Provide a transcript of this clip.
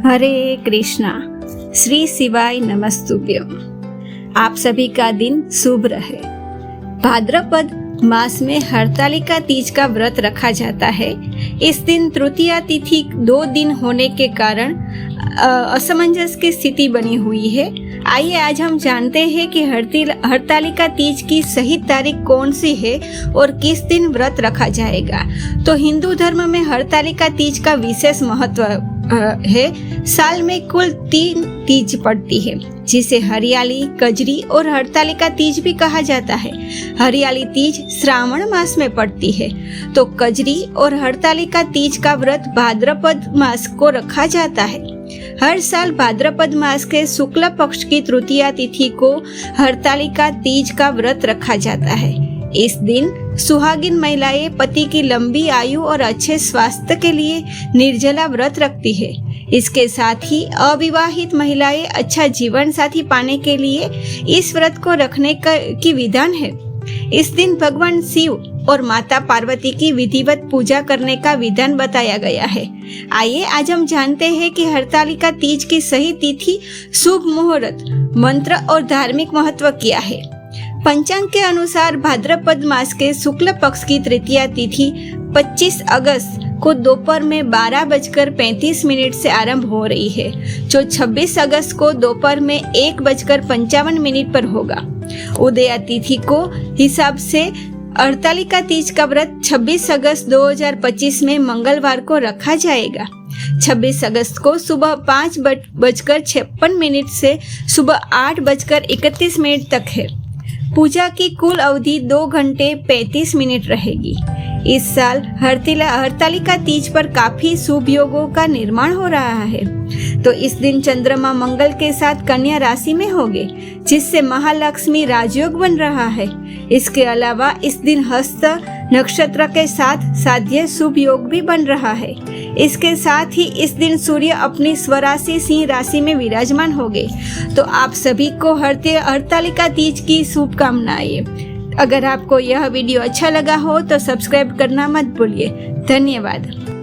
हरे कृष्णा। श्री शिवाय नमस्तुभ्यम। आप सभी का दिन शुभ रहे। भाद्रपद मास में हरतालिका तीज का व्रत रखा जाता है। इस दिन तृतीया तिथि 2 दिन होने के कारण असमंजस की स्थिति बनी हुई है। आइए आज हम जानते हैं कि हरतालिका तीज की सही तारीख कौन सी है और किस दिन व्रत रखा जाएगा। तो हिंदू धर्म में हरतालिका तीज का विशेष महत्व है। साल में कुल 3 तीज पड़ती है, जिसे हरियाली, कजरी और हरतालिका तीज भी कहा जाता है। हरियाली तीज श्रावण मास में पड़ती है, तो कजरी और हरतालिका तीज का व्रत भाद्रपद मास को रखा जाता है। हर साल भाद्रपद मास के शुक्ल पक्ष की तृतीया तिथि को हरतालिका तीज का व्रत रखा जाता है। इस दिन सुहागिन महिलाएं पति की लंबी आयु और अच्छे स्वास्थ्य के लिए निर्जला व्रत रखती है। इसके साथ ही अविवाहित महिलाएं अच्छा जीवन साथी पाने के लिए इस व्रत को रखने की विधान है। इस दिन भगवान शिव और माता पार्वती की विधिवत पूजा करने का विधान बताया गया है। आइए आज हम जानते हैं कि हरतालिका तीज की सही तिथि, शुभ मुहूर्त, मंत्र और धार्मिक महत्व क्या है। पंचांग के अनुसार भाद्रपद मास के शुक्ल पक्ष की तृतीया तिथि 25 अगस्त को दोपहर में 12:35 से आरंभ हो रही है, जो 26 अगस्त को दोपहर में 1:55 पर होगा। उदया तिथि को हिसाब से हरतालिका तीज का व्रत 26 अगस्त 2025 में मंगलवार को रखा जाएगा। 26 अगस्त को सुबह 5:56 से सुबह 8:31 तक है। पूजा की कुल अवधि 2 घंटे 35 मिनट रहेगी। इस साल हरतालिका तीज पर काफी शुभ योगों का निर्माण हो रहा है। तो इस दिन चंद्रमा मंगल के साथ कन्या राशि में होंगे, जिससे महालक्ष्मी राजयोग बन रहा है। इसके अलावा इस दिन हस्त नक्षत्र के साथ साध्य शुभ योग भी बन रहा है। इसके साथ ही इस दिन सूर्य अपनी स्वराशि सिंह राशि में विराजमान होंगे। तो आप सभी को हरतालिका तीज की शुभकामनाएं। अगर आपको यह वीडियो अच्छा लगा हो तो सब्सक्राइब करना मत भूलिए। धन्यवाद।